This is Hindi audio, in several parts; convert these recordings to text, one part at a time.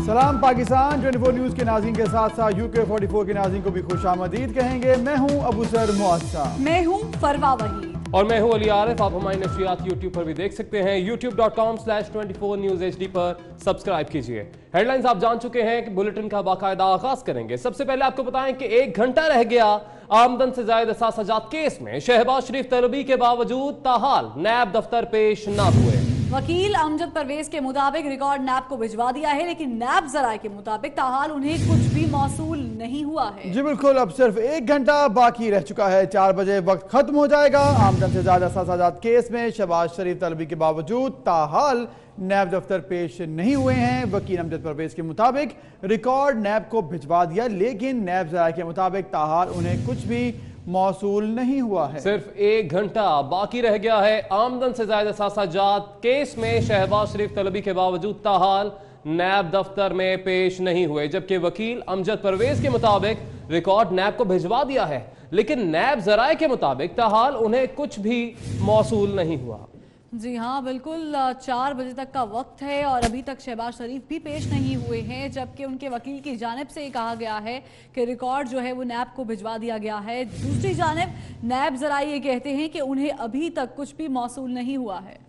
सलाम पाकिस्तान 24 न्यूज के नाज़रीन के साथ साथ UK 44 के नाज़रीन को भी खुशामदीद कहेंगे। मैं हूं अबू सर मुअस्सा, मैं हूं फरवा वही और मैं हूं अली आरिफ। आप हमारी नशरियात YouTube पर भी देख सकते हैं। youtube.com/24 News HD पर सब्सक्राइब कीजिए। हेडलाइंस आप जान चुके हैं कि बुलेटिन का बाकायदा आगाज करेंगे। सबसे पहले आपको बताएं कि 1 घंटा रह गया आमदन से जायद असासाजात केस में शहबाज शरीफ तलबी के बावजूद ताहाल नैब दफ्तर पेश न हुए। वकील अमजद परवेज के मुताबिक रिकॉर्ड नैब को भिजवा दिया है, लेकिन नैब जराये के मुताबिक ताहाल उन्हें कुछ भी मौसूल नहीं हुआ है। जी बिल्कुल, अब सिर्फ 1 घंटा बाकी रह चुका है। 4 बजे वक्त खत्म हो जाएगा। आमदन से ज्यादा असासाजात केस में शहबाज शरीफ तलबी के बावजूद ताहाल नैब दफ्तर पेश नहीं हुए हैं। वकील अमजद परवेज के मुताबिक रिकॉर्ड नैब को भिजवा दिया, लेकिन नैब जराये के मुताबिक ताहाल उन्हें कुछ भी मौसूल नहीं हुआ है। सिर्फ 1 घंटा बाकी रह गया है आमदन से ज्यादा असासाजात केस में शहबाज शरीफ तलबी के बावजूद ताहाल नैब दफ्तर में पेश नहीं हुए, जबकि वकील अमजद परवेज के मुताबिक रिकॉर्ड नैब को भिजवा दिया है, लेकिन नैब जराये के मुताबिक ताहाल उन्हें कुछ भी मौसूल नहीं हुआ। जी हाँ, बिल्कुल 4 बजे तक का वक्त है और अभी तक शहबाज शरीफ भी पेश नहीं हुए हैं, जबकि उनके वकील की जानिब से कहा गया है कि रिकॉर्ड जो है वो नैब को भिजवा दिया गया है। दूसरी जानिब नैब जराये ये कहते हैं कि उन्हें अभी तक कुछ भी मौसूल नहीं हुआ है।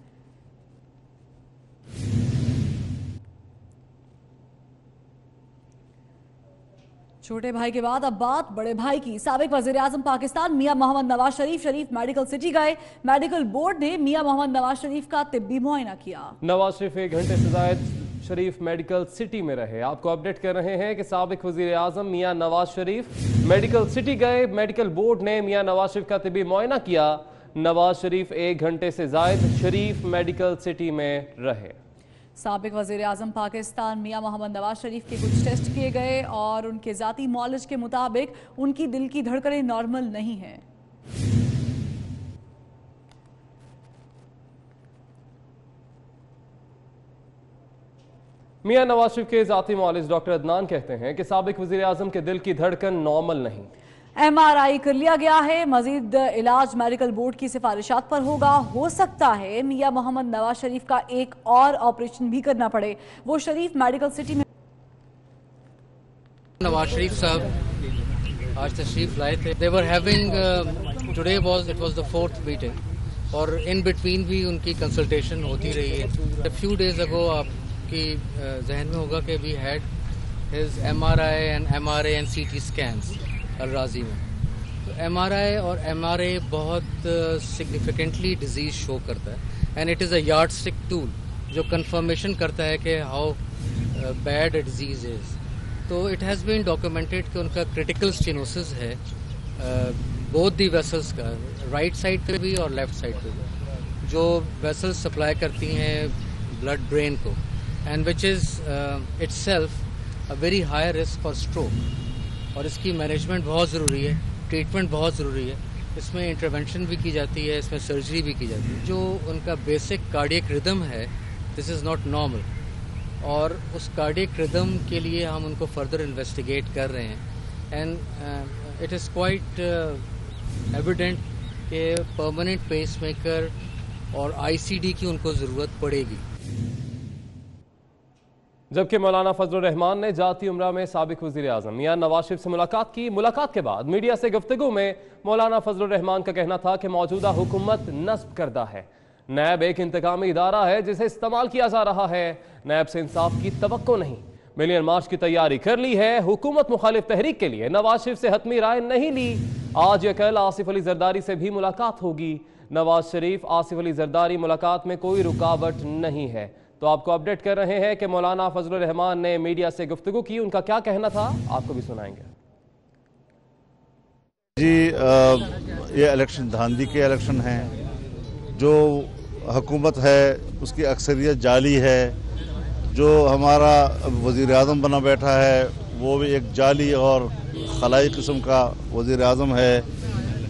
छोटे भाई के बाद अब बात बड़े भाई की। साबिक वज़ीर आज़म पाकिस्तान मियां मोहम्मद नवाज शरीफ मेडिकल सिटी गए। मेडिकल बोर्ड ने मियां मोहम्मद नवाज शरीफ का तिब्बी मुआयना किया। नवाज शरीफ 1 घंटे से जायद शरीफ मेडिकल सिटी में रहे। आपको अपडेट कर रहे हैं कि साबिक वज़ीर आज़म मियां नवाज शरीफ मेडिकल सिटी गए। मेडिकल बोर्ड ने मियां नवाज शरीफ का तिब्बी मुआयना किया। नवाज शरीफ 1 घंटे से जायद शरीफ मेडिकल सिटी में रहे। साबिक वज़ीर आज़म पाकिस्तान मियां मोहम्मद नवाज शरीफ के कुछ टेस्ट किए गए और उनके ज़ाती मौलज के मुताबिक उनकी दिल की धड़कनें नॉर्मल नहीं हैं। मियां नवाज शरीफ के ज़ाती मौलज डॉक्टर अदनान कहते हैं कि साबिक वज़ीर आज़म के दिल की धड़कन नॉर्मल नहीं। MRI कर लिया गया है। मजीद इलाज मेडिकल बोर्ड की सिफारिशात पर होगा। हो सकता है मियां मोहम्मद नवाज शरीफ का एक और ऑपरेशन भी करना पड़े। वो शरीफ मेडिकल सिटी में नवाज शरीफ साहब आज तशरीफ लाए थे। They were having today it was the 4th meeting और इन बिटवीन भी उनकी कंसल्टेशन होती रही है। फ्यू डेज अगो आपकी जहन में होगा कि we had his MRI and MRA and CT scans राजी में। तो MRI और MRA बहुत सिग्निफिकेंटली डिजीज शो करता है and it is a yardstick tool जो कंफर्मेशन करता है कि how bad a disease is. तो इट हैज़ बीन डॉक्यूमेंटेड कि उनका क्रिटिकल स्टेनोसिस है बोथ दी वेसल्स का, राइट साइड पे भी और लेफ्ट साइड पे भी, जो वेसल्स सप्लाई करती हैं ब्लड ब्रेन को, and which is itself a very high risk for stroke. और इसकी मैनेजमेंट बहुत ज़रूरी है, ट्रीटमेंट बहुत ज़रूरी है। इसमें इंटरवेंशन भी की जाती है, इसमें सर्जरी भी की जाती है। जो उनका बेसिक कार्डियक रिदम है, दिस इज़ नॉट नॉर्मल, और उस कार्डियक रिदम के लिए हम उनको फर्दर इन्वेस्टिगेट कर रहे हैं। And it is quite evident कि परमानेंट पेसमेकर और ICD की उनको ज़रूरत पड़ेगी। जबकि मौलाना फजलुर रहमान ने जाती उम्रा में साबिक वज़ीर आज़म मियां नवाज शरीफ से मुलाकात की। मुलाकात के बाद मीडिया से गुफ्तगू में मौलाना फजलुर रहमान का कहना था कि मौजूदा हुकूमत नस्ब करदा है। नैब एक इंतकामी इदारा है जिसे इस्तेमाल किया जा रहा है। नैब से इंसाफ की तवक्को नहीं। मिलियन मार्च की तैयारी कर ली है। हुकूमत मुखालिफ तहरीक के लिए नवाज शरीफ से हतमी राय नहीं ली। आज या कल आसिफ अली जरदारी से भी मुलाकात होगी। नवाज शरीफ आसिफ अली जरदारी मुलाकात में कोई रुकावट नहीं है। तो आपको अपडेट कर रहे हैं कि मौलाना फजलुर रहमान ने मीडिया से गुफ्तगू की। उनका क्या कहना था आपको भी सुनाएंगे। जी ये इलेक्शन धांधली के इलेक्शन हैं। जो हुकूमत है उसकी अक्सरियत जाली है। जो हमारा वज़ीर आज़म बना बैठा है वो भी एक जाली और खलाई किस्म का वज़ीर आज़म है,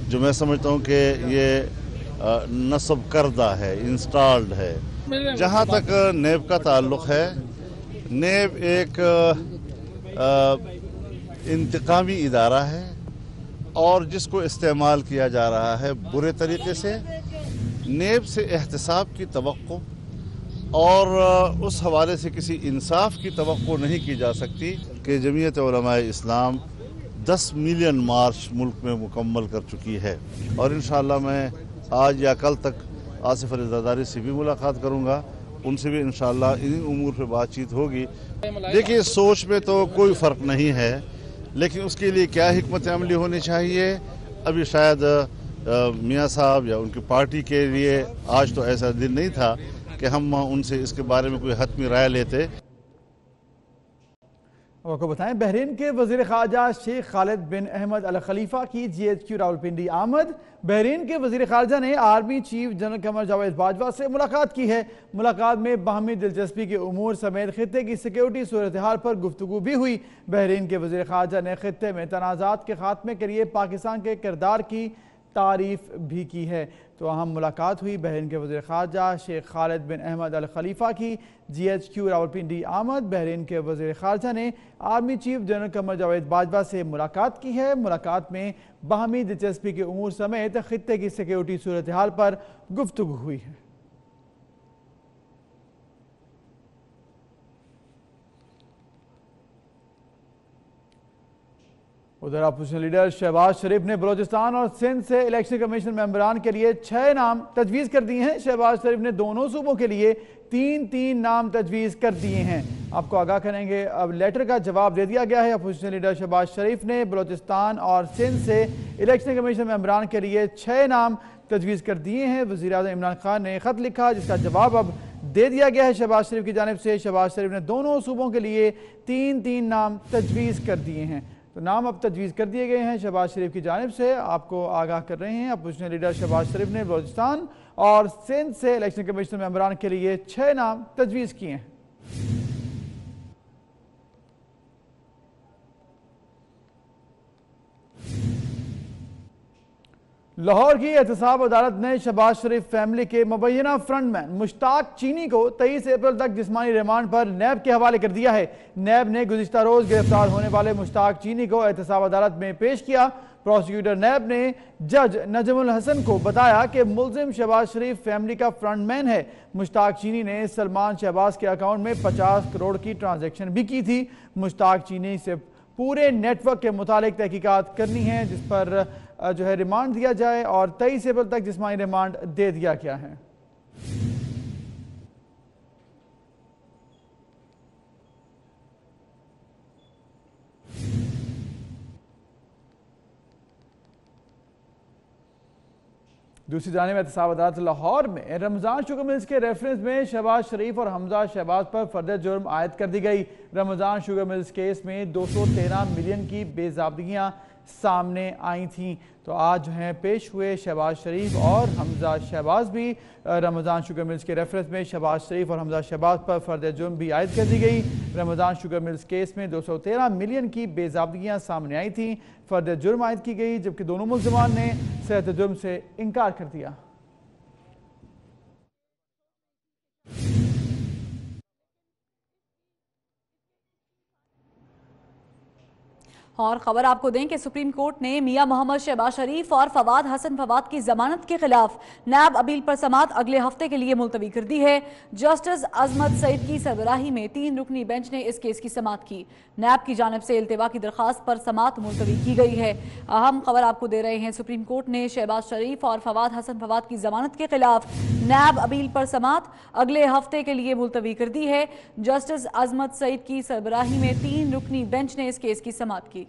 जो मैं समझता हूँ कि ये नस्ब करदा है, इंस्टॉल्ड है। जहाँ तक नेब का ताल्लुक़ है, नेब एक इंतकामी इदारा है और जिसको इस्तेमाल किया जा रहा है बुरे तरीके से। नेब से एहतसाब की तवक्को और उस हवाले से किसी इंसाफ की तवक्को नहीं की जा सकती कि जमीयत उलमा इस्लाम 10 मिलियन मार्च मुल्क में मुकम्मल कर चुकी है। और इंशाअल्लाह मैं आज या कल तक आसिफ अली ज़रदारी से भी मुलाकात करूँगा, उनसे भी इंशाअल्लाह इन उमूर पर बातचीत होगी। देखिए, सोच में तो कोई फ़र्क नहीं है, लेकिन उसके लिए क्या हिकमत अमली होनी चाहिए, अभी शायद मियाँ साहब या उनकी पार्टी के लिए आज तो ऐसा दिन नहीं था कि हम उनसे इसके बारे में कोई हतमी राय लेते। आपको बताएं, बहरीन के वज़ीर ख़ारजा शेख खालिद बिन अहमद अल खलीफा की GHQ रावलपिंडी आमद। बहरीन के वज़ीर ख़ारजा ने army chief general Qamar Javed Bajwa से मुलाकात की है। मुलाकात में बाहमी दिलचस्पी के उमूर समेत खित्ते की सिक्योरिटी सूरत हाल पर गुफ्तगू भी हुई। बहरीन के वज़ीर ख़ारजा ने खित्ते में तनाज़ात के खात्मे के लिए पाकिस्तान के किरदार की तारीफ भी की है। तो अहम मुलाकात हुई। बहरीन के वज़ीर ख़ारजा शेख खालिद बिन अहमद अल खलीफा की GHQ रावलपिंडी आमद। बहरीन के वज़ीर ख़ारजा ने army chief general Qamar Javed Bajwa से मुलाकात की है। मुलाकात में बाहमी दिलचस्पी के उमूर समेत खित्ते की सिक्योरिटी सूरत हाल पर गुफ्तगू हुई है। उधर अपोजिशन लीडर शहबाज शरीफ ने बलोचिस्तान और सिंध से इलेक्शन कमीशन मेंबरान के लिए 6 नाम तजवीज़ कर दिए हैं। शहबाज शरीफ ने दोनों सूबों के लिए 3-3 नाम तजवीज़ कर दिए हैं। आपको आगाह करेंगे, अब लेटर का जवाब दे दिया गया है। अपोजिशन लीडर शहबाज शरीफ ने बलोचिस्तान और सिंध से इलेक्शन कमीशन मेंबरान के लिए 6 नाम तजवीज़ कर दिए हैं। वज़ीर आज़म इमरान खान ने ख़त लिखा, जिसका जवाब अब दे दिया गया है शहबाज शरीफ की जानिब से। शहबाज शरीफ ने दोनों सूबों के लिए 3-3 नाम तजवीज़ कर दिए हैं। तो नाम अब तजवीज़ कर दिए गए हैं शहबाज शरीफ की जानिब से। आपको आगाह कर रहे हैं, अपोजिशन लीडर शहबाज शरीफ ने बलोचिस्तान और सिंध से इलेक्शन कमीशन मेंबरान के लिए 6 नाम तजवीज़ किए हैं। लाहौर की एहतसाब अदालत ने शहबाज शरीफ फैमिली के मुबैना फ्रंटमैन मुश्ताक चीनी को 23 अप्रैल तक जिस्मानी रिमांड पर नैब के हवाले कर दिया है। नैब ने गुज़िश्ता रोज गिरफ्तार होने वाले मुश्ताक चीनी को एहतसाब अदालत में पेश किया। प्रोसिक्यूटर नैब ने जज नजमुल हसन को बताया कि मुल्जिम शहबाज शरीफ फैमिली का फ्रंटमैन है। मुश्ताक चीनी ने सलमान शहबाज के अकाउंट में 50 करोड़ की ट्रांजैक्शन भी की थी। मुश्ताक चीनी से पूरे नेटवर्क के मुतालिक तहकीकात करनी है, जिस पर जो है रिमांड दिया जाए और 23 अप्रैल तक जिस्मानी रिमांड दे दिया गया है। दूसरी जानिब एहतसाब अदालत लाहौर में रमज़ान शुगर मिल्स के रेफरेंस में शहबाज शरीफ और हमजा शहबाज पर फर्द जुर्म आयद कर दी गई। रमज़ान शुगर मिल्स केस में 213 मिलियन की बेज़ाब्तियाँ सामने आई थीं। तो आज जो हैं पेश हुए शहबाज शरीफ और हमजा शहबाज भी। रमज़ान शुगर मिल्स के रेफरेंस में शहबाज शरीफ और हमजा शहबाज पर फर्द जुर्म भी आयद कर दी गई। रमज़ान शुगर मिल्स केस में 213 मिलियन की बेज़ाब्तियाँ सामने आई थीं। फर्द जुर्म आयद की गई, जबकि दोनों मुल्ज़िमान ने सेहत जुर्म से इनकार कर दिया। और खबर आपको दें कि सुप्रीम कोर्ट ने मियां मोहम्मद शहबाज शरीफ और फवाद हसन फवाद की जमानत के खिलाफ नैब अपील पर समाअत अगले हफ्ते के लिए मुलतवी कर दी है। जस्टिस अजमत सईद की सरबराही में 3 रुकनी बेंच ने इस केस की समाअत की। नैब की जानिब से इल्तिवा की दरखास्त पर समाअत मुलतवी की गई है। अहम खबर आपको दे रहे हैं, सुप्रीम कोर्ट ने शहबाज शरीफ और फवाद हसन फवाद की जमानत के खिलाफ नैब अपील पर समाअत अगले हफ्ते के लिए मुलतवी कर दी है। जस्टिस अजमत सईद की सरबराही में 3 रुकनी बेंच ने इस केस की समाअत की।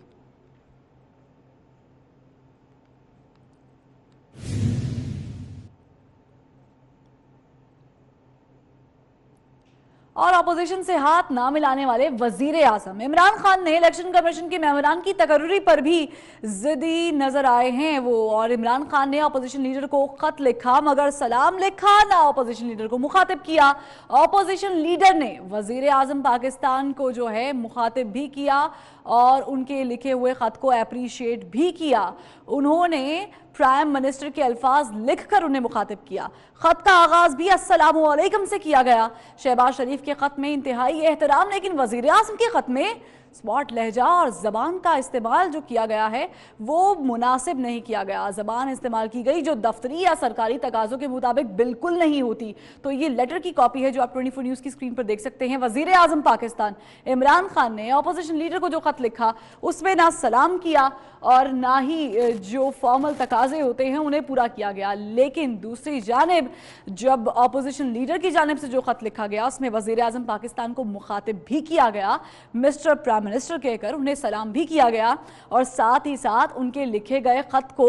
और अपोजिशन से हाथ ना मिलाने वाले वजीर आजम इमरान खान ने इलेक्शन कमीशन के मेंबरान की तकर्री पर भी जिद्दी नजर आए हैं वो। और इमरान खान ने अपोजिशन लीडर को खत लिखा, मगर सलाम लिखा ना अपोजिशन लीडर को मुखातिब किया। अपोजिशन लीडर ने वजीर आजम पाकिस्तान को जो है मुखातिब भी किया और उनके लिखे हुए खत को अप्रिशिएट भी किया। उन्होंने प्राइम मिनिस्टर के अल्फाज लिखकर उन्हें मुखातिब किया। खत का आगाज भी अस्सलामु अलैकुम से किया गया। शहबाज शरीफ के खत में इंतहाई एहतराम, लेकिन वजीर आज़म के खत में स्पॉट लहजा और ज़बान का इस्तेमाल जो किया गया है वो मुनासिब नहीं किया गया। ज़बान इस्तेमाल की गई जो दफ्तरी या सरकारी तकाज़ों के मुताबिक बिल्कुल नहीं होती। तो ये लेटर की कॉपी है जो आप 24 न्यूज़ की स्क्रीन पर देख सकते हैं। वज़ीर आज़म पाकिस्तान इमरान खान ने अपोजिशन लीडर को जो खत लिखा उसमें ना सलाम किया और ना ही जो फॉर्मल तकाजे होते हैं उन्हें पूरा किया गया। लेकिन दूसरी जानिब जब अपोजिशन लीडर की जानिब से जो खत लिखा गया उसमें वज़ीर आज़म पाकिस्तान को मुखातिब भी किया गया, मिस्टर प्राइम मिनिस्टर कहकर उन्हें सलाम भी किया गया और साथ ही साथ उनके लिखे गए खत को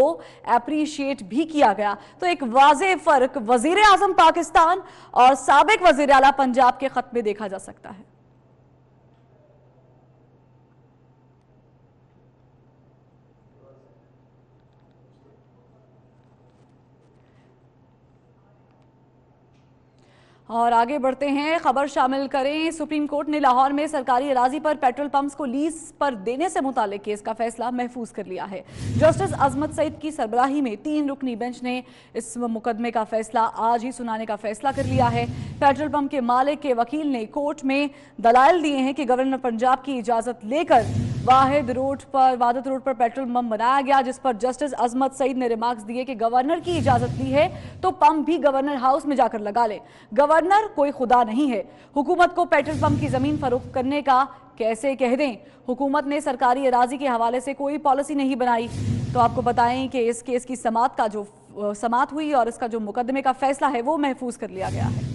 अप्रिशिएट भी किया गया। तो एक वाज़ेह फ़र्क वज़ीर आज़म पाकिस्तान और साबिक वज़ीर आला पंजाब के खत में देखा जा सकता है। और आगे बढ़ते हैं, खबर शामिल करें। सुप्रीम कोर्ट ने लाहौर में सरकारी अराजी पर पेट्रोल पंप्स को लीज पर देने से मुतालिक केस का फैसला महफूज कर लिया है। जस्टिस अजमत सईद की सरबराही में 3 रुकनी बेंच ने इस मुकदमे का फैसला आज ही सुनाने का फैसला कर लिया है। पेट्रोल पंप के मालिक के वकील ने कोर्ट में दलाइल दिए हैं कि गवर्नर पंजाब की इजाजत लेकर वादत रोड पर पेट्रोल पंप बनाया गया, जिस पर जस्टिस अजमत सईद ने रिमार्क्स दिए कि गवर्नर की इजाजत ली है तो पंप भी गवर्नर हाउस में जाकर लगा ले। गवर्नर कोई खुदा नहीं है, हुकूमत को पेट्रोल पंप की जमीन फरोख्त करने का कैसे कह दें। हुकूमत ने सरकारी अराजी के हवाले से कोई पॉलिसी नहीं बनाई। तो आपको बताएं कि इस केस की समाअत हुई और इसका जो मुकदमे का फैसला है वो महफूज कर लिया गया है।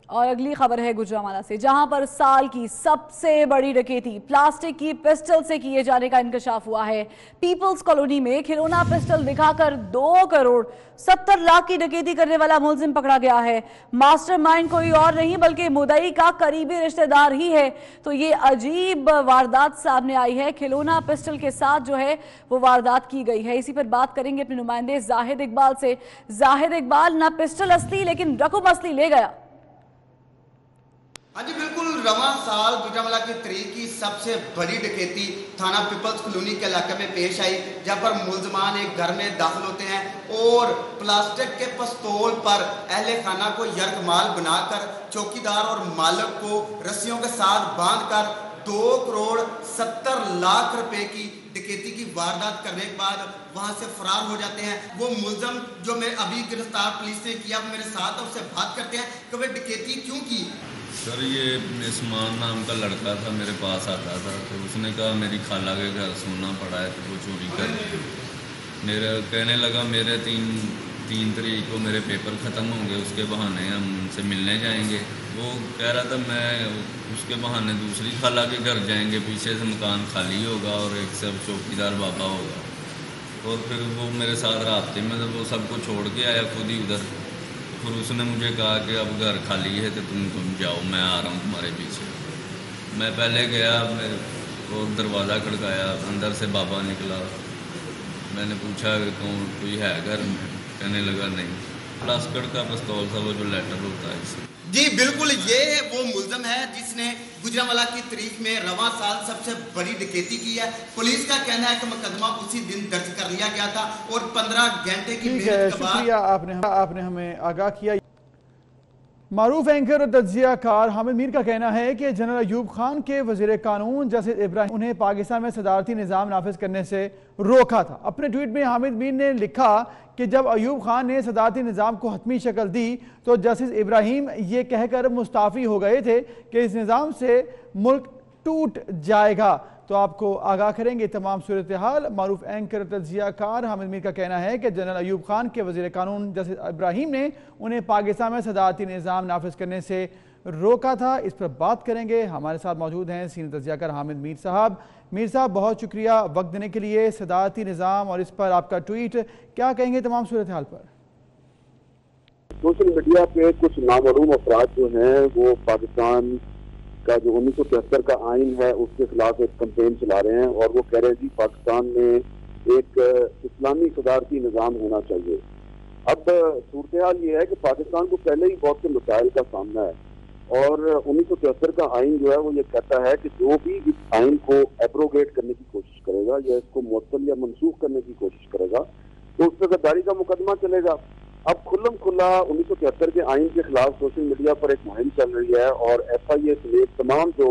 और अगली खबर है गुजरांवाला से, जहां पर साल की सबसे बड़ी डकैती प्लास्टिक की पिस्टल से किए जाने का इंकशाफ हुआ है। पीपल्स कॉलोनी में खिलौना पिस्टल दिखाकर 2 करोड़ 70 लाख की डकैती करने वाला मुलजिम पकड़ा गया है। मास्टरमाइंड कोई और नहीं बल्कि मुदई का करीबी रिश्तेदार ही है। तो ये अजीब वारदात सामने आई है, खिलौना पिस्टल के साथ जो है वो वारदात की गई है। इसी पर बात करेंगे अपने नुमाइंदे जाहिद इकबाल से। जाहिद इकबाल, ना पिस्टल असली लेकिन रकम असली ले गया। हाँ जी बिल्कुल, रवां साल गुजरांवाला की तरीक की सबसे बड़ी डकैती थाना पीपल्स कॉलोनी के इलाके में पेश आई, जहां पर मुलजमान एक घर में दाखिल होते हैं और प्लास्टिक के पिस्तौल पर अहले खाना को यरगमाल बनाकर चौकीदार और मालिक को रस्सियों के साथ बांधकर 2 करोड़ 70 लाख रुपए की डकैती की वारदात करने के बाद वहां से फरार हो जाते हैं। वो मुलजम जो मैं अभी गिरफ्तार पुलिस ने किया मेरे साथ, उससे बात करते हैं कि वे डकैती क्यों की। सर, ये उस्मान नाम का लड़का था, मेरे पास आता था तो उसने कहा मेरी खाला के घर सोना पड़ा है तो वो चोरी कर। मेरा कहने लगा मेरे 3 तारीख को मेरे पेपर ख़त्म होंगे, उसके बहाने हम उनसे मिलने जाएंगे। वो कह रहा था मैं उसके बहाने दूसरी खाला के घर जाएंगे, पीछे से मकान खाली होगा और एक सब चौकीदार बाबा होगा। और फिर वो मेरे साथ रास्ते में वो सबको छोड़ के आया खुद ही उधर। फिर उसने मुझे कहा कि अब घर खाली है तो तुम जाओ, मैं आ रहा हूँ तुम्हारे पीछे। मैं पहले गया, और दरवाज़ा खड़काया, अंदर से बाबा निकला। मैंने पूछा कौन, कोई है घर में? कहने लगा नहीं। प्लास्टिक का पिस्तौल था, वो जो लेटर होता है इससे। जी बिल्कुल, ये वो मुलजम है जिसने गुजरांवाला की तरीक में रवां साल सबसे बड़ी डकैती की है। पुलिस का कहना है कि मुकदमा उसी दिन दर्ज कर लिया गया था और 15 घंटे की मेहनत के बाद। शुक्रिया, आपने हमें आगाह किया। मारूफ एंकर और तज्जियाकार हामिद मीर का कहना है कि जनरल अयूब खान के वज़ीर कानून जस्टिस इब्राहिम उन्हें पाकिस्तान में सदारती निज़ाम नाफिज करने से रोका था। अपने ट्वीट में हामिद मीर ने लिखा कि जब अयूब खान ने सदारती निज़ाम को हतमी शक्ल दी तो जस्टिस इब्राहिम ये कहकर मुस्ताफ़ी हो गए थे कि इस निज़ाम से मुल्क टूट जाएगा। तो आपको आगाह करेंगे तमाम सूरत हाल। मारूफ एंकर तज्जियाकार हामिद मीर का कहना है कि जनरल अयूब खान के वज़ीर कानून जस्टिस इब्राहिम ने उन्हें पाकिस्तान में सदारती निज़ाम नाफिज करने से रोका था। इस पर बात करेंगे। हमारे साथ मौजूद हैं सीनियर तज्जियाकार हामिद मीर साहब। मीर साहब, बहुत शुक्रिया वक्त देने के लिए। सदारती निज़ाम और इस पर आपका ट्वीट, क्या कहेंगे तमाम सूरत हाल पर? सोशल मीडिया पे कुछ नामालूम अफराद जो हैं वो पाकिस्तान का जो 1973 का आइन है उसके खिलाफ एक कैंपेन चला रहे हैं और वो कह रहे हैं कि पाकिस्तान में एक इस्लामी सदारती निज़ाम होना चाहिए। अब सूरत हाल ये है कि पाकिस्तान को पहले ही बहुत से मसाइल का सामना है और 1973 का आइन जो है वो ये कहता है कि जो भी इस आइन को एब्रोगेट करने की कोशिश करेगा या इसको मुअत्तल या मनसूख करने की कोशिश करेगा तो उस पर गद्दारी का मुकदमा चलेगा। अब खुल्लम खुल्ला 1973 के आइन के खिलाफ सोशल मीडिया पर एक मुहिम चल रही है और FIA समेत तमाम जो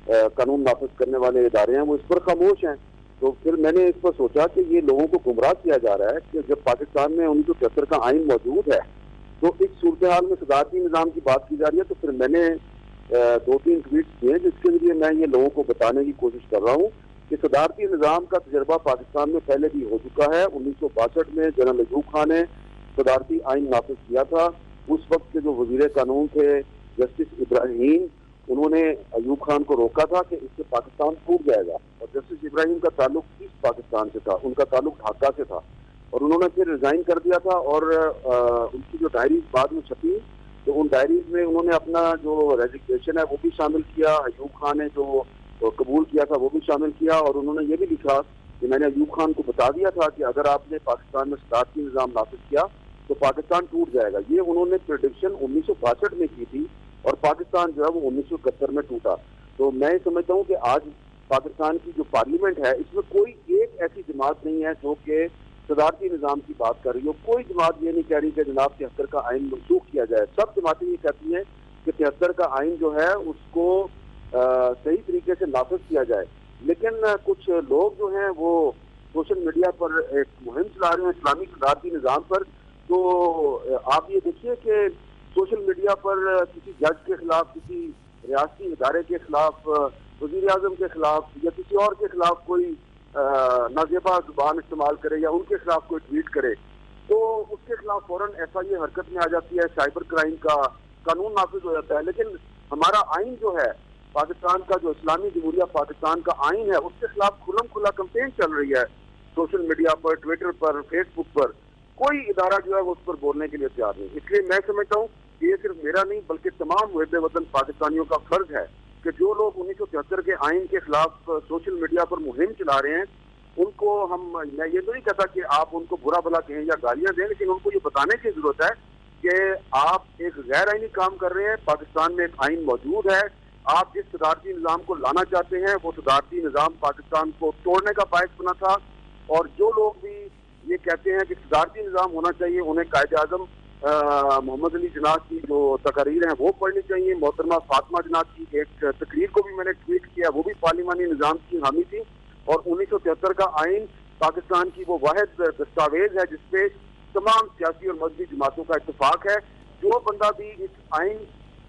कानून नाफिज करने वाले इदारे हैं वो इस पर खामोश हैं। तो फिर मैंने इस पर सोचा कि ये लोगों को गुमराह किया जा रहा है कि जब पाकिस्तान में 1973 का आइन मौजूद है तो इस सूरत हाल में सदारती निज़ाम की बात की जा रही है। तो फिर मैंने 2-3 ट्वीट्स किए जिसके जरिए मैं ये लोगों को बताने की कोशिश कर रहा हूँ कि सदारती निज़ाम का तजर्बा पाकिस्तान में पहले भी हो चुका है। 1962 में जनरल अयूब खान ने सदारती आइन नाफिज किया था। उस वक्त के जो वजीर कानून थे जस्टिस इब्राहिम, उन्होंने अयूब खान को रोका था कि इससे पाकिस्तान टूट जाएगा। और जस्टिस इब्राहिम का ताल्लुक ईस्ट पाकिस्तान से था, उनका ताल्लुक ढाका से था और उन्होंने फिर रिजाइन कर दिया था। और उनकी जो डायरीज बाद में छपी तो उन डायरीज में उन्होंने अपना जो रेजिग्नेशन है वो भी शामिल किया। अयूब खान ने जो कबूल किया था वो भी शामिल किया और उन्होंने ये भी लिखा कि मैंने अयूब खान को बता दिया था कि अगर आपने पाकिस्तान में सदारती निज़ाम नाफिज किया तो पाकिस्तान टूट जाएगा। ये उन्होंने प्रेडिक्शन 1962 में की थी और पाकिस्तान जो है वो 1971 में टूटा। तो मैं समझता हूँ कि आज पाकिस्तान की जो पार्लियामेंट है इसमें कोई एक ऐसी जमात नहीं है जो कि सदारती निज़ाम की बात कर रही हो। कोई जमात ये नहीं कह रही कि जनाब 73 का आइन मनसूख किया जाए। सब जमातें ये कहती हैं कि 73 का आइन जो है उसको सही तरीके से नाफिज किया जाए। लेकिन कुछ लोग जो हैं वो सोशल मीडिया पर एक मुहिम चला रहे हैं इस्लामी सदारती निज़ाम पर। तो आप ये देखिए कि सोशल मीडिया पर किसी जज के खिलाफ, किसी रियासती इदारे के खिलाफ, वज़ीर आज़म के खिलाफ या किसी और के खिलाफ कोई नाजेबा जुबान इस्तेमाल करे या उनके खिलाफ कोई ट्वीट करे तो उसके खिलाफ फौरन FIA हरकत में आ जाती है, साइबर क्राइम का कानून नाफिज हो जाता है। लेकिन हमारा आइन जो है पाकिस्तान का, जो इस्लामी जमहूरिया पाकिस्तान का आइन है, उसके खिलाफ खुल्लम खुल्ला कैंपेन चल रही है सोशल मीडिया पर, ट्विटर पर, फेसबुक पर। कोई इदारा जो है वो उस पर बोलने के लिए तैयार नहीं। इसलिए मैं समझता हूँ कि ये सिर्फ मेरा नहीं बल्कि तमाम मुहिब वतन पाकिस्तानियों का फर्ज है कि जो लोग 1973 के आइन के खिलाफ सोशल मीडिया पर मुहिम चला रहे हैं उनको मैं ये तो नहीं कहता कि आप उनको बुरा भला कहें या गालियां दें, लेकिन उनको ये बताने की जरूरत है कि आप एक गैर आइनी काम कर रहे हैं। पाकिस्तान में एक आइन मौजूद है। आप जिस सदारती निज़ाम को लाना चाहते हैं वो सदारती निज़ाम पाकिस्तान को तोड़ने का बायस बना था। और जो लोग भी ये कहते हैं कि सदारती निज़ाम होना चाहिए, उन्हें कायद-ए-आज़म मोहम्मद अली जिन्नाह की जो तकारीर हैं वो पढ़नी चाहिए। मोहतरमा फातिमा जिन्नाह की एक तकरीर को भी मैंने ट्वीट किया, वो भी पार्लिमानी निज़ाम की हामी थी। और 1973 का आइन पाकिस्तान की वो वाहिद दस्तावेज है जिसपे तमाम सियासी और मजहबी जमातों का इत्तेफाक है। जो बंदा भी इस आइन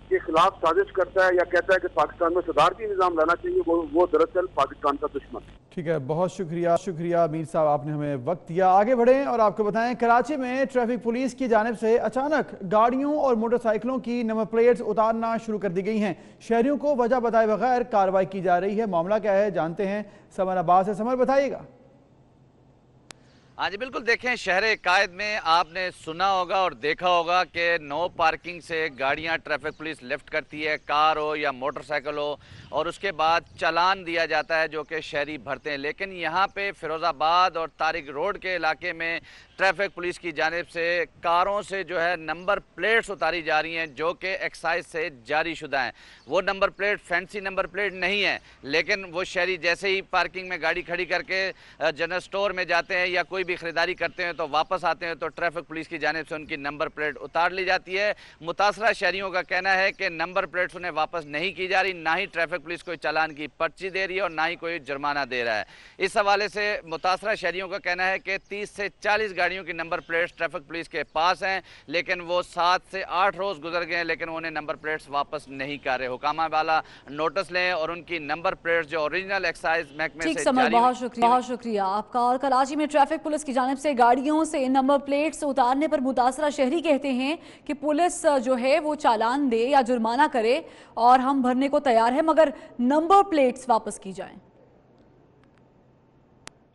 के खिलाफ साजिश करता है या कहता है कि पाकिस्तान में सदारती निज़ाम लाना चाहिए वो दरअसल पाकिस्तान का दुश्मन है। ठीक है, बहुत शुक्रिया मीर साहब, आपने हमें वक्त दिया। आगे बढ़ें और आपको बताएं, कराची में ट्रैफिक पुलिस की जानिब से अचानक गाड़ियों और मोटरसाइकिलों की नंबर प्लेट्स उतारना शुरू कर दी गई हैं। शहरियों को वजह बताए बगैर कार्रवाई की जा रही है। मामला क्या है जानते हैं समर अब्बास से। समर, बताइएगा। हाँ जी बिल्कुल, देखें शहर कायद में आपने सुना होगा और देखा होगा कि नो पार्किंग से गाड़ियां ट्रैफिक पुलिस लिफ्ट करती है, कार हो या मोटरसाइकिल हो, और उसके बाद चालान दिया जाता है जो कि शहरी भरते हैं। लेकिन यहाँ पे फिरोज़ाबाद और तारिक रोड के इलाके में ट्रैफिक पुलिस की जानिब से कारों से जो है नंबर प्लेट्स उतारी जा रही हैं जो कि एक्साइज से जारी शुदा हैं। वो number plate fancy number plate नहीं है, लेकिन वो शहरी जैसे ही पार्किंग में गाड़ी खड़ी करके जनरल स्टोर में जाते हैं या कोई भी खरीदारी करते हैं तो वापस आते हैं तो ट्रैफिक पुलिस की जानिब से उनकी नंबर प्लेट उतार ली जाती है। मुतासरा शहरियों का कहना है कि नंबर प्लेट्स उन्हें वापस नहीं की जा रही, ना ही ट्रैफिक पुलिस कोई चालान की पर्ची दे रही है और ना ही कोई जुर्माना दे रहा है। इस हवाले से मुतासरा शहरियों का कहना है कि 30 से 40 गाड़ियों की नंबर प्लेट्स ट्रैफिक पुलिस के पास हैं, लेकिन वो 7 से 8 रोज गुजर गए लेकिन उन्हें नंबर प्लेट्स वापस नहीं कर रहे। हुकामा वाला नोटिस लें और उनकी नंबर प्लेट्स जो ओरिजिनल एक्साइज महकमे से जारी। बहुत शुक्रिया आपका। और कराची में ट्रैफिक पुलिस की जानिब से गाड़ियों से नंबर प्लेट्स उतारने पर मुतासरा शहरी कहते हैं कि पुलिस जो है वो चालान दे या जुर्माना करे और हम भरने को तैयार है, मगर नंबर प्लेट्स वापस की जाएं।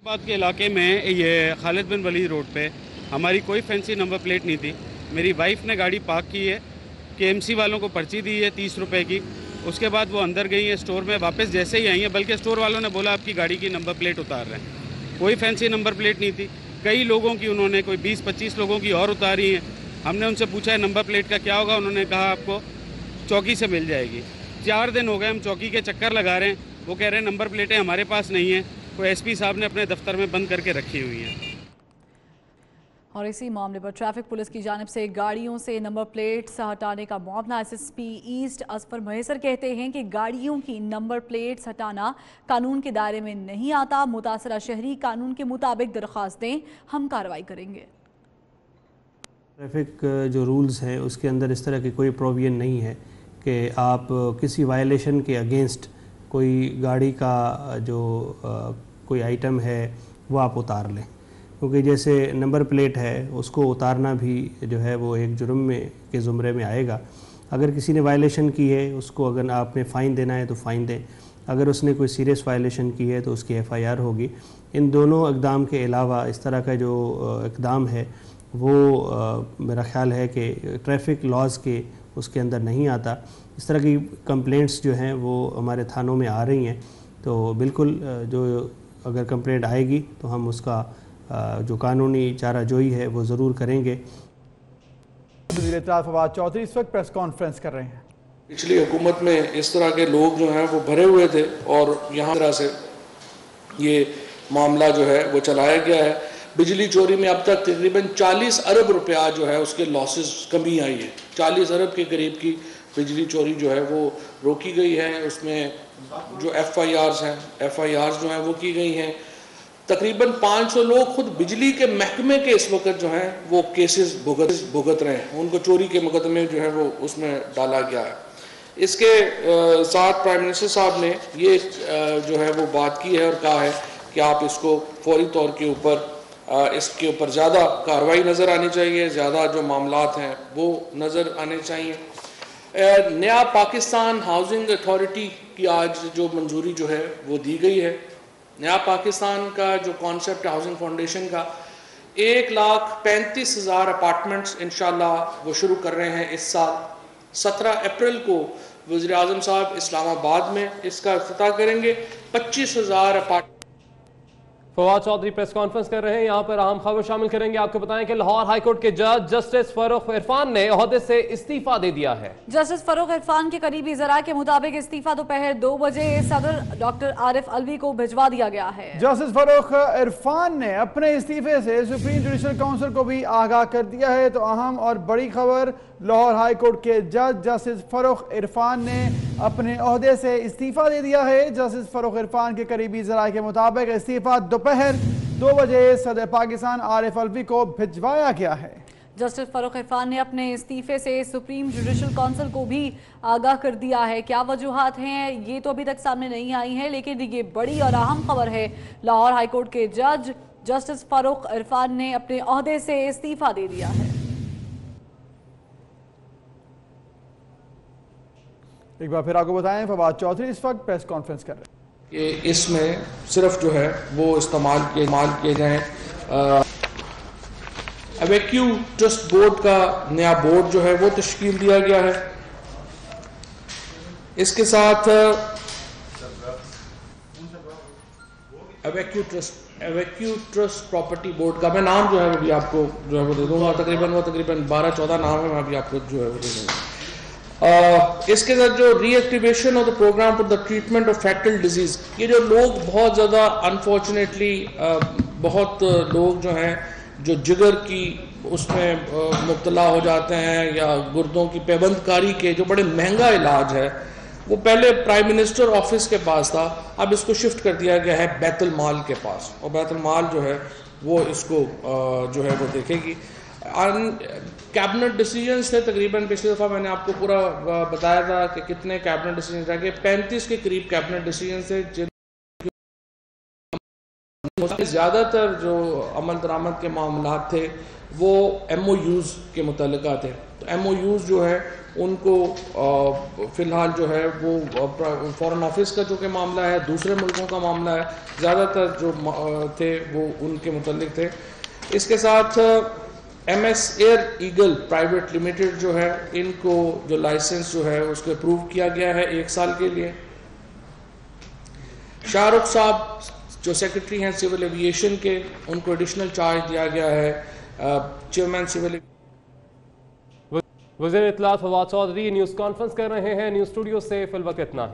बात के इलाके में ये खालिद बिन वलीद रोड पे हमारी कोई फैंसी नंबर प्लेट नहीं थी। मेरी वाइफ ने गाड़ी पार्क की है, KMC वालों को पर्ची दी है 30 रुपए की। उसके बाद वो अंदर गई है स्टोर में, वापस जैसे ही आई है बल्कि स्टोर वालों ने बोला आपकी गाड़ी की नंबर प्लेट उतार रहे हैं। कोई फैंसी नंबर प्लेट नहीं थी। कई लोगों की उन्होंने कोई 20-25 लोगों की और उतारी हैं। हमने उनसे पूछा है नंबर प्लेट का क्या होगा, उन्होंने कहा आपको चौकी से मिल जाएगी। 4 दिन हो गए हम चौकी के चक्कर लगा रहे हैं, वो कह रहे हैं नंबर प्लेटें हमारे पास नहीं हैं, कोई SP साहब ने अपने दफ्तर में बंद करके रखी हुई हैं। और इसी मामले पर ट्रैफिक पुलिस की जानिब से गाड़ियों से नंबर प्लेट्स हटाने का मामला। एसएसपी ईस्ट असफर महेसर कहते हैं कि गाड़ियों की नंबर प्लेट्स हटाना कानून के दायरे में नहीं आता। मुतासरा शहरी कानून के मुताबिक दरख्वास्त दें, हम कार्रवाई करेंगे। ट्रैफिक जो रूल्स हैं उसके अंदर इस तरह की कोई प्रोविजन नहीं है कि आप किसी वायलेशन के अगेंस्ट कोई गाड़ी का जो कोई आइटम है वो आप उतार लें, क्योंकि जैसे नंबर प्लेट है उसको उतारना भी जो है वो एक जुर्म में के ज़ुमरे में आएगा। अगर किसी ने वायलेशन की है उसको अगर आपने फ़ाइन देना है तो फ़ाइन दें, अगर उसने कोई सीरियस वायलेशन की है तो उसकी एफआईआर होगी। इन दोनों इक़दाम के अलावा इस तरह का जो इक़दाम है वो मेरा ख़्याल है कि ट्रैफिक लॉज़ के उसके अंदर नहीं आता। इस तरह की कंप्लेंट्स जो हैं वो हमारे थानों में आ रही हैं, तो बिल्कुल जो अगर कंप्लेंट आएगी तो हम उसका जो कानूनी चाराजोई है वो ज़रूर करेंगे। वज़ीर इत्तलात फवाद चौधरी इस वक्त प्रेस कॉन्फ्रेंस कर रहे हैं। पिछली हुकूमत में इस तरह के लोग जो हैं वो भरे हुए थे और यहाँ तरह से ये मामला जो है वो चलाया गया है। बिजली चोरी में अब तक तकरीबन 40 अरब रुपया जो है उसके लॉसेस कमी आई है। 40 अरब के करीब की बिजली चोरी जो है वो रोकी गई है। उसमें जो एफआईआर्स जो हैं वो की गई हैं। तकरीबन 500 लोग खुद बिजली के महकमे के इस वक्त जो हैं वो केसेस भुगत रहे हैं, उनको चोरी के मुकदमे जो है वो उसमें डाला गया है। इसके साथ प्राइम मिनिस्टर साहब ने ये जो है वो बात की है और कहा है कि आप इसको फौरी तौर के ऊपर इसके ऊपर ज़्यादा कार्रवाई नज़र आनी चाहिए, ज़्यादा जो मामलात हैं वो नज़र आने चाहिए। नया पाकिस्तान हाउसिंग अथॉरिटी की आज जो मंजूरी जो है वो दी गई है। नया पाकिस्तान का जो कॉन्सेप्ट हाउसिंग फाउंडेशन का 1,35,000 अपार्टमेंट्स इंशाल्लाह वो शुरू कर रहे हैं इस साल। 17 अप्रैल को वज़ीर आज़म साहब इस्लामाबाद में इसका इफ्तिताह करेंगे। 25,000 apartment. Fawad Chaudhry press conference कर रहे हैं। यहाँ पर अहम खबर शामिल करेंगे। आपको बताएं कि लाहौर हाईकोर्ट के जज जस्टिस फर्रुख इरफान ने ओहदे से इस्तीफा दे दिया है। जस्टिस फर्रुख इरफान के करीबी ज़रा के मुताबिक इस्तीफा दोपहर 2 बजे सदर डॉक्टर आरिफ अलवी को भिजवा दिया गया है। जस्टिस फर्रुख इरफान ने अपने इस्तीफे से सुप्रीम जुडिशल काउंसिल को भी आगाह कर दिया है। तो अहम और बड़ी खबर, लाहौर हाईकोर्ट के जज जस्टिस फर्रुख इरफान ने अपने ओहदे से इस्तीफा दे दिया है। जस्टिस फर्रुख इरफान के करीबी ज़राए के मुताबिक इस्तीफा दोपहर 2 बजे सदर पाकिस्तान आरिफ अलवी को भिजवाया गया है। जस्टिस फर्रुख इरफान ने अपने इस्तीफे से सुप्रीम जुडिशल काउंसिल को भी आगाह कर दिया है। क्या वजूहात हैं ये तो अभी तक सामने नहीं आई हैं, लेकिन ये बड़ी और अहम खबर है। लाहौर हाईकोर्ट के जज जस्टिस फर्रुख इरफान ने अपने ओहदे से इस्तीफा दे दिया है। एक बार फिर आपको बताएं, फवाद चौधरी इस वक्त प्रेस कॉन्फ्रेंस कर रहे हैं कि इसमें सिर्फ जो है वो इस्तेमाल किए जाएं। एवेक्यू ट्रस्ट बोर्ड का नया बोर्ड जो है वो तश्कील दिया गया है। इसके साथ एवेक्यू ट्रस्ट प्रॉपर्टी बोर्ड का मैं नाम जो है वो भी आपको जो है वो दे दूंगा। तकरीबन 12-14 नाम है, मैं अभी आपको जो है वो दे दूंगा। इसके साथ जो reactivation of the programme for the treatment of fatal disease, ये जो लोग बहुत ज़्यादा अनफॉर्चुनेटली बहुत लोग जो हैं जो जिगर की उसमें मुब्तला हो जाते हैं या गुर्दों की पैबंदकारी के जो बड़े महंगा इलाज है वो पहले प्राइम मिनिस्टर ऑफिस के पास था, अब इसको शिफ्ट कर दिया गया है बैतुल माल के पास, और बैतुल माल जो है वो इसको जो है वो देखेगी। कैबिनेट डिसीजंस थे तकरीबन, पिछली दफ़ा मैंने आपको पूरा बताया था कि कितने कैबिनेट डिसीजन थे, 35 के करीब कैबिनेट डिसीजन थे। जिन ज़्यादातर जो अमल दरामद के मामला थे वो MOUs के मुतल्लिका थे। तो MOUs जो है उनको फ़िलहाल जो है वो फॉरेन ऑफिस का जो कि मामला है, दूसरे मुल्कों का मामला है, ज़्यादातर जो थे वो उनके मुतल्लिक थे। इसके साथ MS air eagle private limited जो है इनको जो लाइसेंस जो है उसको अप्रूव किया गया है 1 साल के लिए। शाहरुख साहब जो सेक्रेटरी हैं सिविल एविएशन के, उनको एडिशनल चार्ज दिया गया है चेयरमैन सिविल। वज़ीर इत्तलात फवाद चौधरी न्यूज़ कॉन्फ्रेंस कर रहे हैं। न्यूज़ स्टूडियो से फिलवक्त इतना ही।